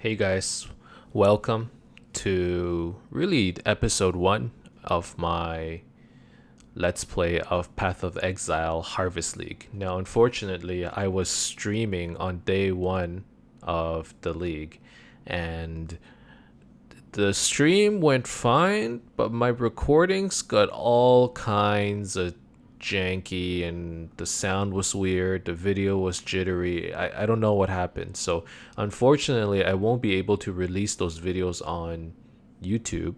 Hey guys, welcome to really episode 1 of my Let's Play of Path of Exile Harvest League. Now, unfortunately, I was streaming on day 1 of the league, and the stream went fine, but my recordings got all kinds of janky and the sound was weird, the video was jittery. I don't know what happened. So, unfortunately, I won't be able to release those videos on YouTube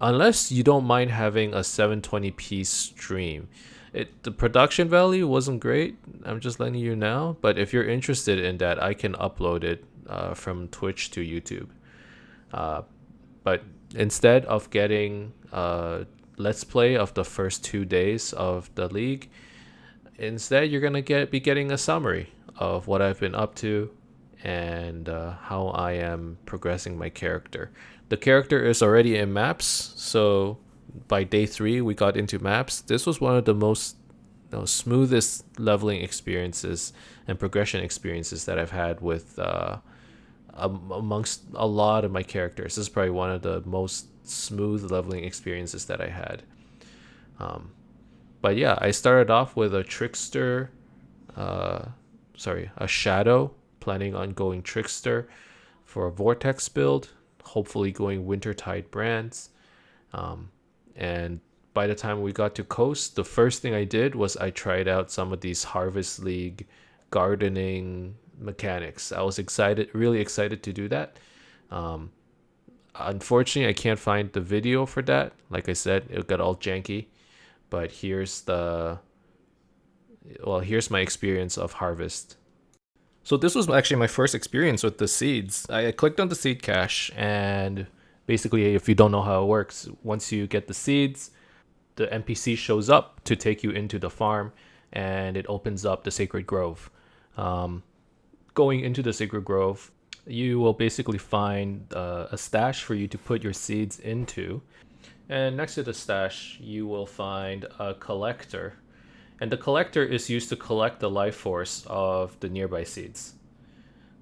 unless you don't mind having a 720p stream. The production value wasn't great. I'm just letting you know, but if you're interested in that, I can upload it from Twitch to YouTube. Uh, but instead of getting let's play of the first 2 days of the league, instead you're gonna be getting a summary of what I've been up to and how I am progressing my character. The character is already in maps, so by day 3 we got into maps. This was one of the most smoothest leveling experiences and progression experiences that I've had with amongst a lot of my characters. This is probably one of the most smooth leveling experiences that I had. Um, but yeah, I started off with a trickster, a shadow, planning on going trickster for a vortex build, hopefully going wintertide brands. And by the time we got to coast, the first thing I did was I tried out some of these Harvest League gardening mechanics. I was really excited to do that. Um, Unfortunately, I can't find the video for that. Like I said, it got all janky. But here's my experience of harvest. So this was actually my first experience with the seeds. I clicked on the seed cache, and basically, if you don't know how it works, once you get the seeds, the NPC shows up to take you into the farm, and it opens up the sacred grove. Um, Going into the sacred grove, you will basically find a stash for you to put your seeds into. And next to the stash, you will find a collector. And the collector is used to collect the life force of the nearby seeds.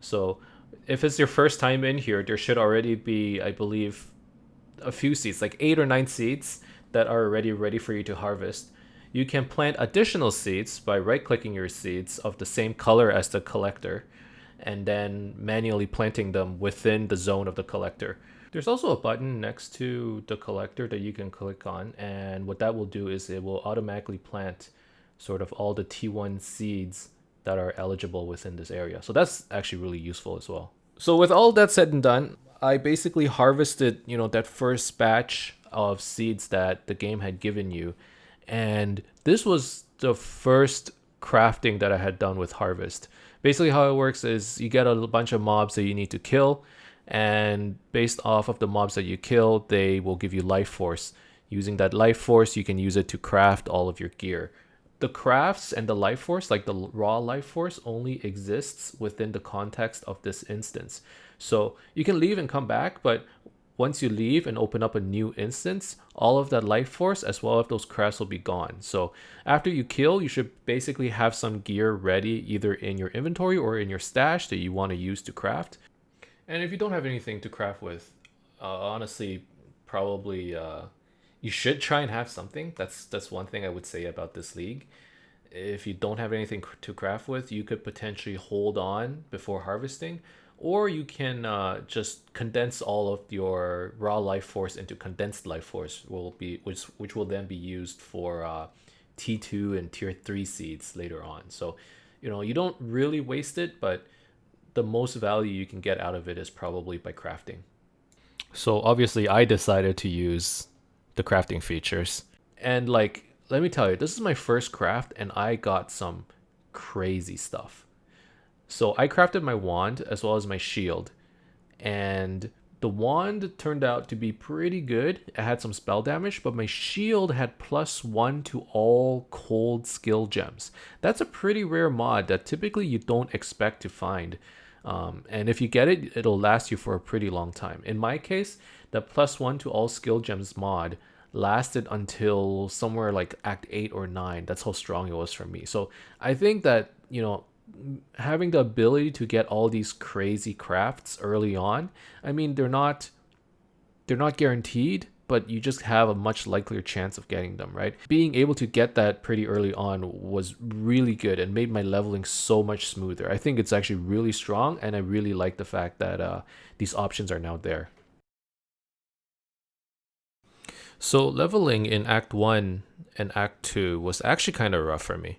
So if it's your first time in here, there should already be, I believe, a few seeds, like 8 or 9 seeds that are already ready for you to harvest. You can plant additional seeds by right-clicking your seeds of the same color as the collector and then manually planting them within the zone of the collector. There's also a button next to the collector that you can click on, and what that will do is it will automatically plant sort of all the T1 seeds that are eligible within this area. So that's actually really useful as well. So with all that said and done, I basically harvested, that first batch of seeds that the game had given you. And this was the first crafting that I had done with harvest. Basically how it works is you get a bunch of mobs that you need to kill, and based off of the mobs that you kill, they will give you life force. Using that life force, you can use it to craft all of your gear. The crafts and the life force, like the raw life force, only exists within the context of this instance. So you can leave and come back, but once you leave and open up a new instance, all of that life force as well as those crafts will be gone. So after you kill, you should basically have some gear ready either in your inventory or in your stash that you want to use to craft. And if you don't have anything to craft with, honestly, probably you should try and have something. That's one thing I would say about this league. If you don't have anything to craft with, you could potentially hold on before harvesting, or you can just condense all of your raw life force into condensed life force, which will then be used for T2 and tier 3 seeds later on. So, you don't really waste it, but the most value you can get out of it is probably by crafting. So obviously I decided to use the crafting features. And let me tell you, this is my first craft and I got some crazy stuff. So I crafted my wand as well as my shield. And the wand turned out to be pretty good. It had some spell damage, but my shield had +1 to all cold skill gems. That's a pretty rare mod that typically you don't expect to find. And if you get it, it'll last you for a pretty long time. In my case, the +1 to all skill gems mod lasted until somewhere like Act 8 or 9. That's how strong it was for me. So I think that, having the ability to get all these crazy crafts early on, I mean, they're not guaranteed, but you just have a much likelier chance of getting them, right? Being able to get that pretty early on was really good and made my leveling so much smoother. I think it's actually really strong, and I really like the fact that these options are now there. So leveling in Act 1 and Act 2 was actually kind of rough for me.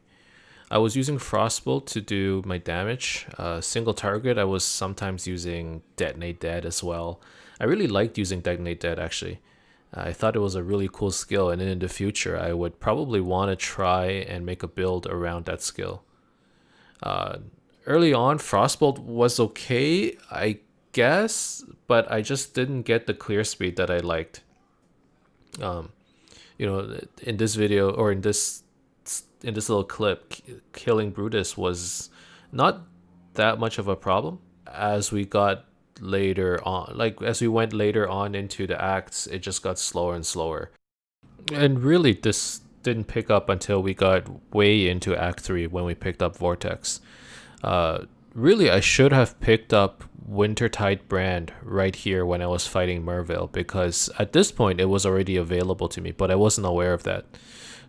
I was using Frostbolt to do my damage. Single target, I was sometimes using Detonate Dead as well. I really liked using Detonate Dead actually. I thought it was a really cool skill, and in the future, I would probably want to try and make a build around that skill. Uh, Early on, Frostbolt was okay, I guess, but I just didn't get the clear speed that I liked. Um, in this video or in this little clip, killing Brutus was not that much of a problem. As we got later on, like as we went later on into the acts, it just got slower and slower. And really, this didn't pick up until we got way into Act 3 when we picked up Vortex. Uh, Really, I should have picked up Wintertide Brand right here when I was fighting Merville, because at this point it was already available to me, but I wasn't aware of that.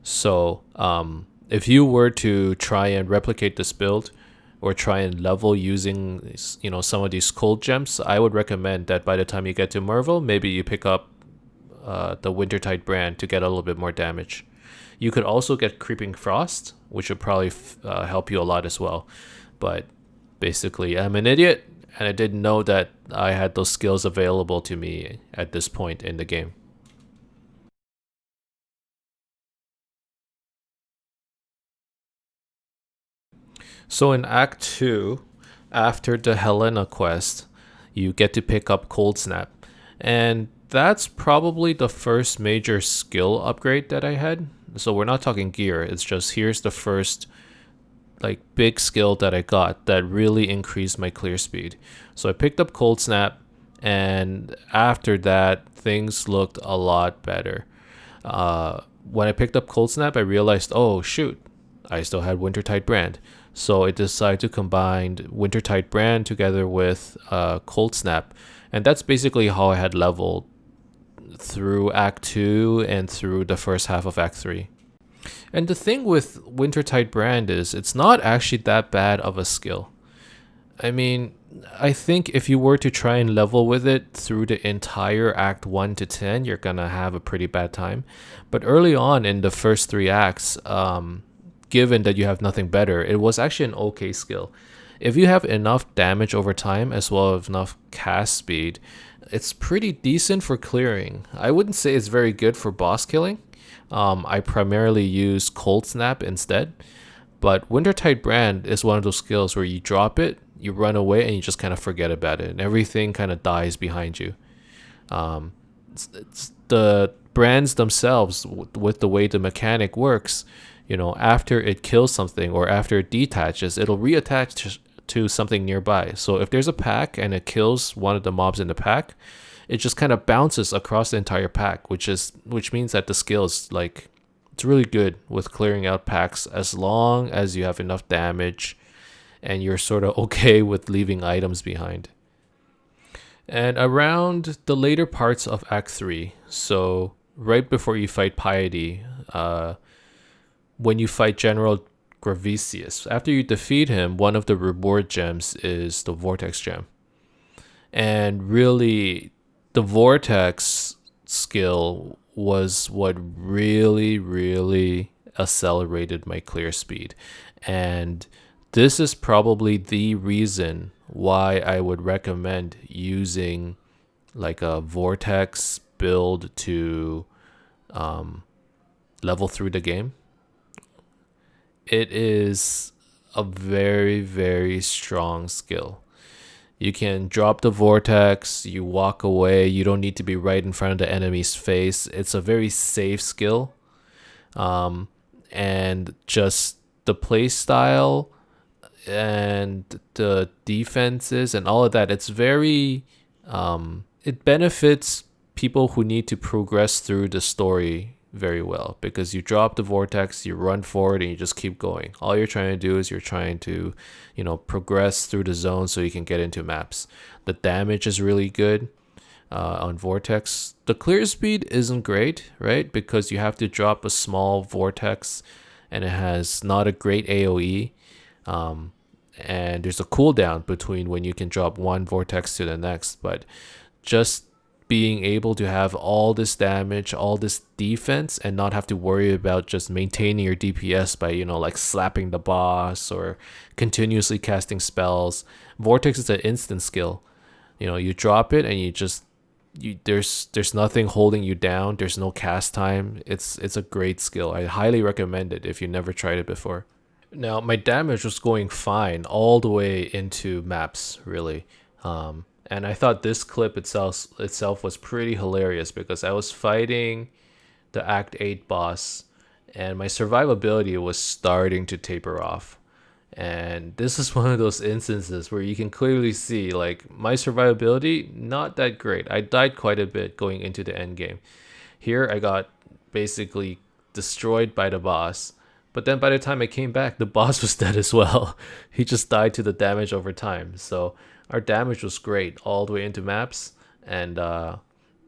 So, if you were to try and replicate this build or try and level using, some of these cold gems, I would recommend that by the time you get to Merville, maybe you pick up the Wintertide Brand to get a little bit more damage. You could also get Creeping Frost, which would probably help you a lot as well. But basically, I'm an idiot, and I didn't know that I had those skills available to me at this point in the game. So in Act 2, after the Helena quest, you get to pick up Cold Snap. And that's probably the first major skill upgrade that I had. So we're not talking gear, it's just here's the first like big skill that I got that really increased my clear speed. So I picked up Cold Snap, and after that, things looked a lot better. When I picked up Cold Snap, I realized, oh shoot, I still had Wintertide Brand. So I decided to combine Wintertide Brand together with Cold Snap. And that's basically how I had leveled through Act 2 and through the first half of Act 3. And the thing with Wintertide Brand is it's not actually that bad of a skill. I mean, I think if you were to try and level with it through the entire Act 1 to 10, you're gonna have a pretty bad time. But early on in the first three acts, given that you have nothing better, it was actually an okay skill. If you have enough damage over time as well as enough cast speed, it's pretty decent for clearing. I wouldn't say it's very good for boss killing. I primarily use Cold Snap instead, but Wintertide Brand is one of those skills where you drop it, you run away, and you just kind of forget about it, and everything kind of dies behind you. It's the brands themselves, with the way the mechanic works, after it kills something or after it detaches, it'll reattach to something nearby. So if there's a pack and it kills one of the mobs in the pack, it just kind of bounces across the entire pack, which means that the skill is like, it's really good with clearing out packs as long as you have enough damage and you're sort of okay with leaving items behind. And around the later parts of Act 3, so right before you fight Piety, when you fight General Gravicius, after you defeat him, one of the reward gems is the Vortex gem. And really, the Vortex skill was what really, really accelerated my clear speed. And this is probably the reason why I would recommend using like a Vortex build to level through the game. It is a very, very strong skill. You can drop the Vortex, you walk away, you don't need to be right in front of the enemy's face. It's a very safe skill. And just the play style and the defenses and all of that, it's very, it benefits people who need to progress through the story very well, because you drop the vortex, you run forward, and you just keep going. All you're trying to do is you're trying to, progress through the zone so you can get into maps. The damage is really good on vortex. The clear speed isn't great, right? Because you have to drop a small vortex, and it has not a great AoE. And there's a cooldown between when you can drop one vortex to the next, but just being able to have all this damage, all this defense, and not have to worry about just maintaining your DPS by, like slapping the boss or continuously casting spells. Vortex is an instant skill. You drop it and there's nothing holding you down. There's no cast time. It's a great skill. I highly recommend it if you never tried it before. Now, my damage was going fine all the way into maps, really. And I thought this clip itself was pretty hilarious, because I was fighting the Act 8 boss, and my survivability was starting to taper off. And this is one of those instances where you can clearly see, like, my survivability, not that great. I died quite a bit going into the end game. Here, I got basically destroyed by the boss. But then by the time I came back, the boss was dead as well. He just died to the damage over time. So our damage was great all the way into maps. And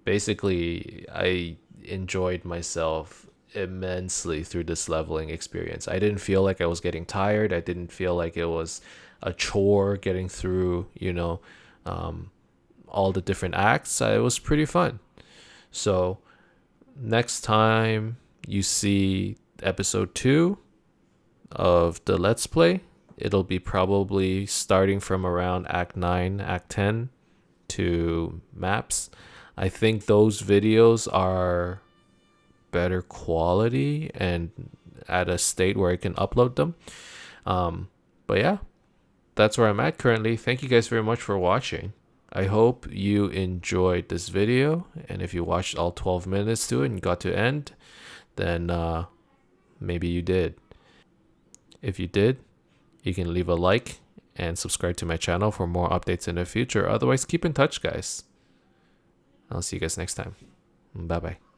basically, I enjoyed myself immensely through this leveling experience. I didn't feel like I was getting tired. I didn't feel like it was a chore getting through, all the different acts. It was pretty fun. So next time you see episode 2 of the Let's Play, it'll be probably starting from around Act 9, Act 10 to maps. I think those videos are better quality and at a state where I can upload them. But yeah, that's where I'm at currently. Thank you guys very much for watching. I hope you enjoyed this video, and if you watched all 12 minutes to it and got to end, then maybe you did. If you did, you can leave a like and subscribe to my channel for more updates in the future. Otherwise, keep in touch, guys. I'll see you guys next time. Bye bye.